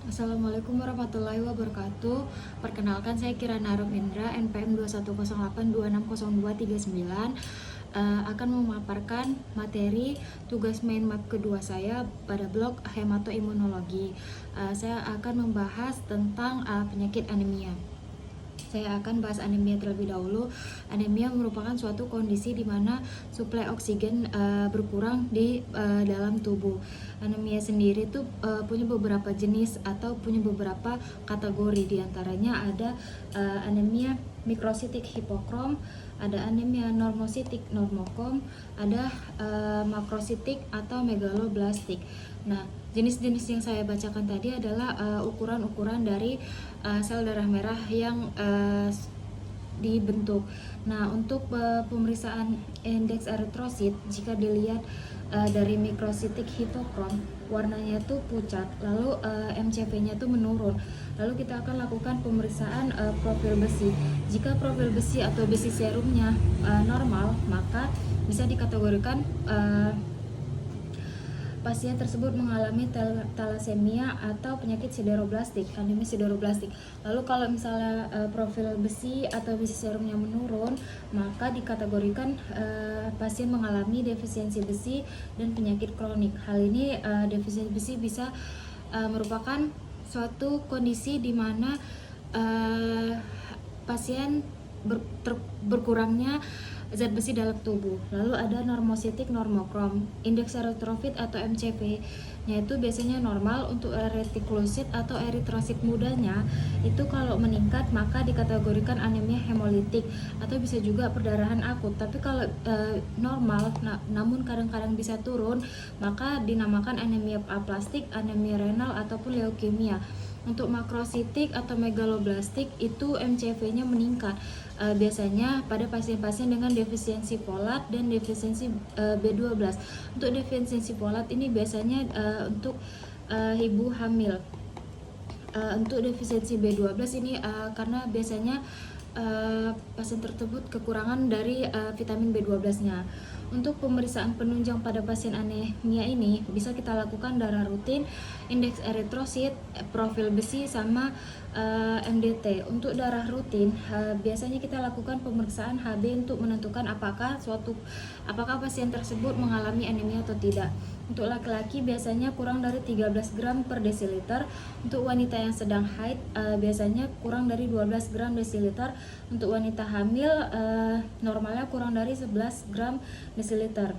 Assalamualaikum warahmatullahi wabarakatuh. Perkenalkan, saya Kirana Indra, NPM 2108260239, akan memaparkan materi tugas main map kedua saya pada blok hematoimunologi. Saya akan membahas tentang penyakit anemia. Saya akan bahas anemia terlebih dahulu. Anemia merupakan suatu kondisi di mana suplai oksigen berkurang di dalam tubuh. Anemia sendiri itu punya beberapa jenis atau punya beberapa kategori. Di antaranya ada anemia mikrositik hipokrom, ada anemia normositik normokrom, ada makrositik atau megaloblastik. Nah, jenis-jenis yang saya bacakan tadi adalah ukuran-ukuran dari sel darah merah yang dibentuk. Nah, untuk pemeriksaan indeks eritrosit, jika dilihat dari mikrositik hipokrom, warnanya itu pucat, lalu MCV-nya itu menurun. Lalu kita akan lakukan pemeriksaan profil besi. Jika profil besi atau besi serumnya normal, maka bisa dikategorikan pasien tersebut mengalami thalassemia atau penyakit sideroblastik, anemia sideroblastik. Lalu kalau misalnya profil besi atau besi serumnya menurun, maka dikategorikan pasien mengalami defisiensi besi dan penyakit kronik. Hal ini defisiensi besi bisa merupakan suatu kondisi di mana pasien berkurangnya zat besi dalam tubuh. Lalu ada normositik normokrom, indeks eritrofit atau MCV-nya itu biasanya normal. Untuk retikulosit atau eritrosit mudanya itu kalau meningkat maka dikategorikan anemia hemolitik atau bisa juga perdarahan akut. Tapi kalau normal namun kadang-kadang bisa turun, maka dinamakan anemia aplastik, anemia renal ataupun leukemia. Untuk makrositik atau megaloblastik itu MCV-nya meningkat, biasanya pada pasien-pasien dengan defisiensi folat dan defisiensi B12. Untuk defisiensi folat ini biasanya untuk ibu hamil. Untuk defisiensi B12 ini karena biasanya pasien tersebut kekurangan dari vitamin B12-nya. Untuk pemeriksaan penunjang pada pasien anemia ini bisa kita lakukan darah rutin, indeks eritrosit, profil besi, sama MDT. Untuk darah rutin biasanya kita lakukan pemeriksaan HB untuk menentukan apakah pasien tersebut mengalami anemia atau tidak. Untuk laki-laki biasanya kurang dari 13 gram per desiliter. Untuk wanita yang sedang haid biasanya kurang dari 12 gram desiliter. Untuk wanita hamil normalnya kurang dari 11 gram desiliter.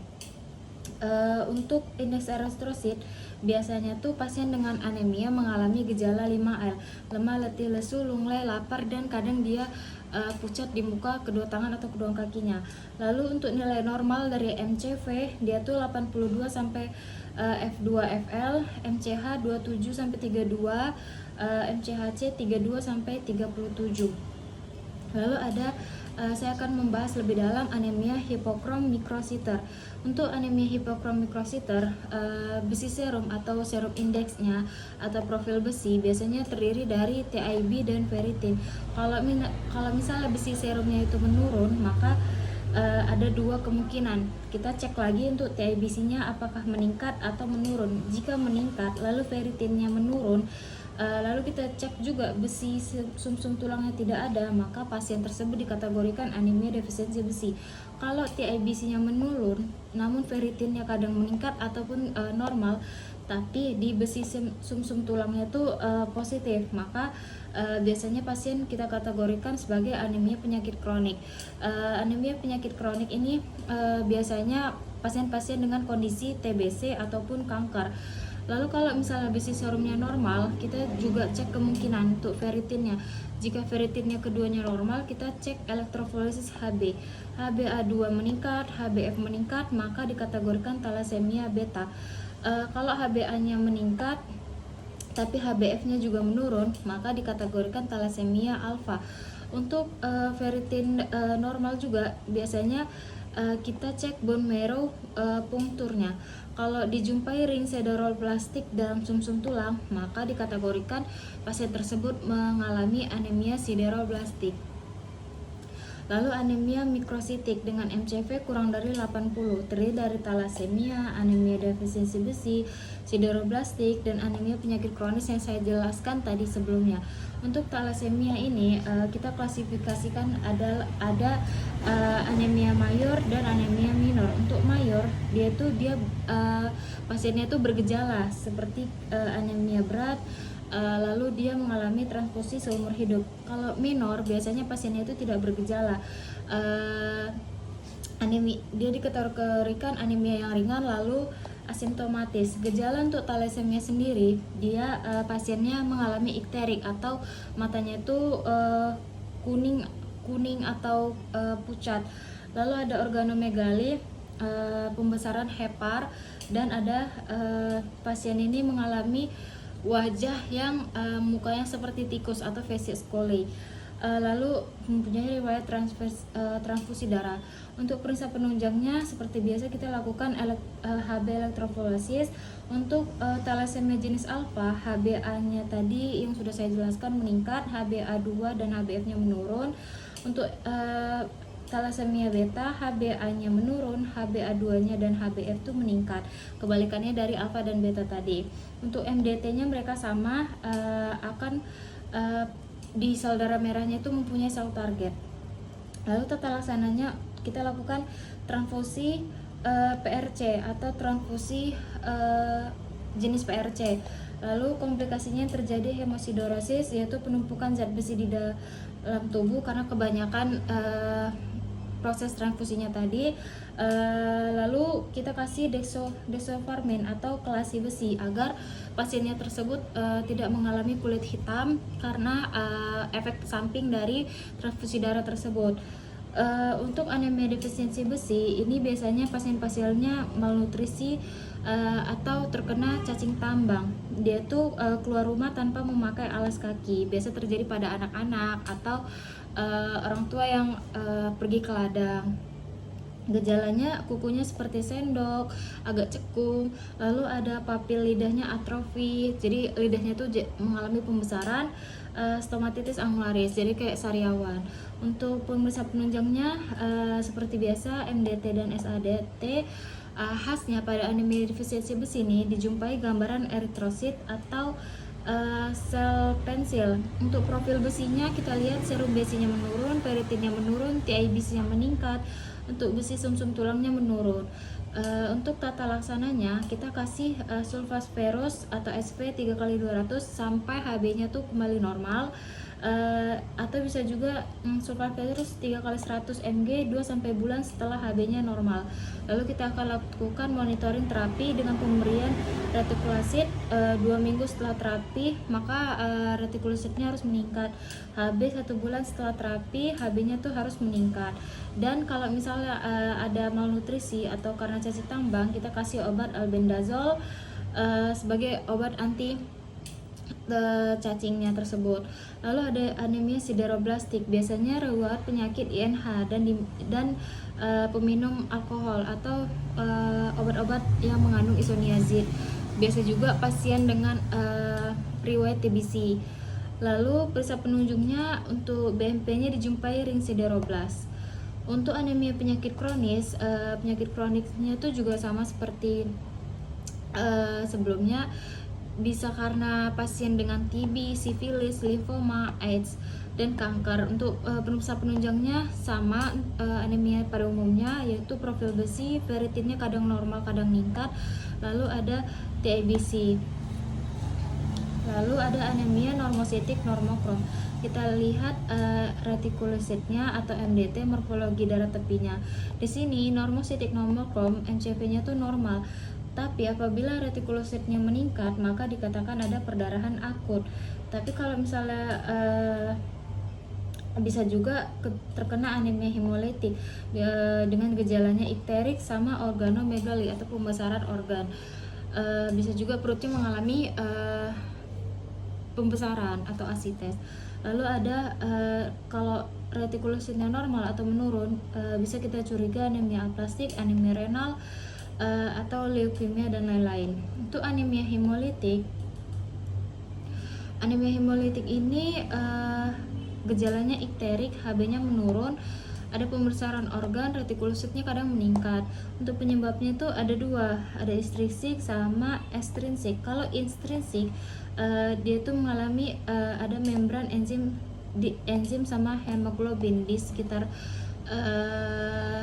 Untuk indeks eritrosit biasanya tuh pasien dengan anemia mengalami gejala 5L, lemah, letih, lesu, lunglai, lapar, dan kadang dia pucat di muka, kedua tangan atau kedua kakinya. Lalu untuk nilai normal dari MCV dia tuh 82 sampai F2FL, MCH 27 sampai 32, MCHC 32 sampai 37. Lalu ada saya akan membahas lebih dalam anemia hipokrom mikrositer. Untuk anemia hipokrom mikrositer, besi serum atau serum indeksnya atau profil besi biasanya terdiri dari TIB dan ferritin. Kalau misalnya besi serumnya itu menurun, maka ada dua kemungkinan. Kita cek lagi untuk TIBC-nya apakah meningkat atau menurun. Jika meningkat, lalu ferritinnya menurun, lalu kita cek juga besi sumsum tulangnya tidak ada, maka pasien tersebut dikategorikan anemia defisiensi besi. Kalau TIBC-nya menurun, namun ferritinnya kadang meningkat ataupun normal, tapi di besi sumsum tulangnya itu positif, maka biasanya pasien kita kategorikan sebagai anemia penyakit kronik. Anemia penyakit kronik ini biasanya pasien-pasien dengan kondisi TBC ataupun kanker. Lalu kalau misalnya besi serumnya normal, kita juga cek kemungkinan untuk ferritinnya. Jika ferritinnya keduanya normal, kita cek elektrofореsis HB. HbA2 meningkat, HbF meningkat, maka dikategorikan thalassemia beta. Kalau HbA-nya meningkat tapi HbF-nya juga menurun, maka dikategorikan thalassemia alfa. Untuk ferritin normal juga biasanya kita cek bone marrow puncturnya. Kalau dijumpai ring sideroblastik dalam sumsum tulang, maka dikategorikan pasien tersebut mengalami anemia sideroblastik. Lalu anemia mikrositik dengan MCV kurang dari 80, terdiri dari talasemia, anemia defisiensi besi, sideroblastik, dan anemia penyakit kronis yang saya jelaskan tadi sebelumnya. Untuk talasemia ini kita klasifikasikan ada anemia mayor dan anemia minor. Untuk mayor dia pasiennya itu bergejala seperti anemia berat, lalu dia mengalami transfusi seumur hidup. Kalau minor biasanya pasiennya itu tidak bergejala, dia dikategorikan anemia yang ringan lalu asimptomatis. Gejala untuk thalassemia sendiri, dia pasiennya mengalami ikterik atau matanya itu kuning atau pucat. Lalu ada organomegali, pembesaran hepar, dan ada pasien ini mengalami wajah yang mukanya seperti tikus atau facies coli. Lalu mempunyai riwayat transfusi darah. Untuk periksa penunjangnya seperti biasa kita lakukan HB elektroforesis. Untuk thalassemia jenis alfa, HbA-nya tadi yang sudah saya jelaskan meningkat, HbA2 dan HbF-nya menurun. Untuk thalassemia beta, HbA-nya menurun, HbA2-nya dan HbF itu meningkat. Kebalikannya dari alfa dan beta tadi. Untuk MDT-nya mereka sama, akan di sel darah merahnya itu mempunyai sel target. Lalu tata laksananya kita lakukan transfusi PRC atau transfusi jenis PRC. Lalu komplikasinya yang terjadi hemosidorosis, yaitu penumpukan zat besi di dalam tubuh karena kebanyakan proses transfusinya tadi. Lalu kita kasih desofarmin atau kelasi besi agar pasiennya tersebut tidak mengalami kulit hitam karena efek samping dari transfusi darah tersebut. Untuk anemia defisiensi besi ini biasanya pasien-pasiennya malnutrisi atau terkena cacing tambang. Dia tuh keluar rumah tanpa memakai alas kaki. Biasa terjadi pada anak-anak atau orang tua yang pergi ke ladang. Gejalanya kukunya seperti sendok, agak cekung, lalu ada papil lidahnya atrofi, jadi lidahnya tuh mengalami pembesaran, stomatitis angularis, jadi kayak sariawan. Untuk pemirsa penunjangnya seperti biasa MDT dan SADT. Khasnya pada anemia defisiensi besi ini dijumpai gambaran eritrosit atau sel pensil. Untuk profil besinya kita lihat serum besinya menurun, peritinnya menurun, TIBC-nya meningkat. Untuk besi sumsum tulangnya menurun. Untuk tata laksananya kita kasih sulfasferus atau SP 3x200 sampai HB-nya tuh kembali normal. Atau bisa juga sulfasferus 3x100 mg 2-3 bulan setelah HB-nya normal. Lalu kita akan lakukan monitoring terapi dengan pemberian retikulosit 2 minggu setelah terapi, maka retikulositnya harus meningkat. HB 1 bulan setelah terapi, HB-nya tuh harus meningkat. Dan kalau misalnya ada malnutrisi atau karena cacing tambang, kita kasih obat albendazole sebagai obat anti cacingnya tersebut. Lalu ada anemia sideroblastik, biasanya riwayat penyakit INH dan peminum alkohol atau obat-obat yang mengandung isoniazid. Biasa juga pasien dengan riwayat TBC. Lalu periksa penunjungnya untuk BMP-nya dijumpai ring sideroblast. Untuk anemia penyakit kronis, penyakit kronisnya itu juga sama seperti sebelumnya, bisa karena pasien dengan TB, sifilis, limfoma, AIDS, dan kanker. Untuk periksa penunjangnya sama anemia pada umumnya, yaitu profil besi, ferritinnya kadang normal kadang meningkat, lalu ada TIBC. Lalu ada anemia normositik normokrom. Kita lihat retikulositnya atau MDT, morfologi darah tepinya. Di sini normositik normokrom, MCV-nya tuh normal. Tapi apabila retikulositnya meningkat, maka dikatakan ada perdarahan akut. Tapi kalau misalnya bisa juga terkena anemia hemolitik dengan gejalanya ikterik sama organomegali atau pembesaran organ. Bisa juga perutnya mengalami pembesaran atau asites. Lalu ada kalau retikulositnya normal atau menurun, bisa kita curiga anemia aplastik, anemia renal, atau leukemia dan lain-lain. Untuk anemia hemolitik ini gejalanya ikterik, HB-nya menurun, ada pembesaran organ, retikulositnya kadang meningkat. Untuk penyebabnya itu ada dua, ada intrinsik sama ekstrinsik. Kalau intrinsik dia tuh mengalami ada membran enzim sama hemoglobin di sekitar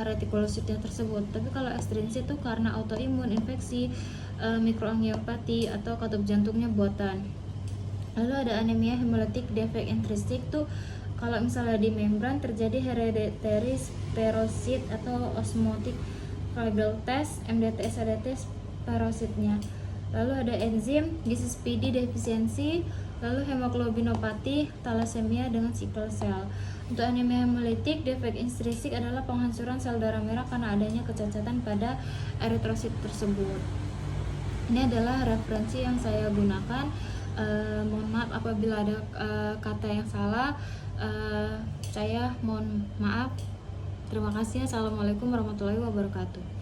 retikulositnya tersebut. Tapi kalau ekstrinsik itu karena autoimun, infeksi, mikroangiopati atau katup jantungnya buatan. Lalu ada anemia hemolitik defect intrinsik tuh kalau misalnya di membran terjadi hereditary spherocyte atau osmotic fibril test, MDTS, ADTS spherositnya. Lalu ada enzim GSPD defisiensi, lalu hemoglobinopati, thalassemia dengan sickle cell. Untuk anemia hemolitik defect intrinsik adalah penghancuran sel darah merah karena adanya kecacatan pada eritrosit tersebut. Ini adalah referensi yang saya gunakan. Mohon maaf apabila ada kata yang salah. Saya mohon maaf. Terima kasih. Assalamualaikum warahmatullahi wabarakatuh.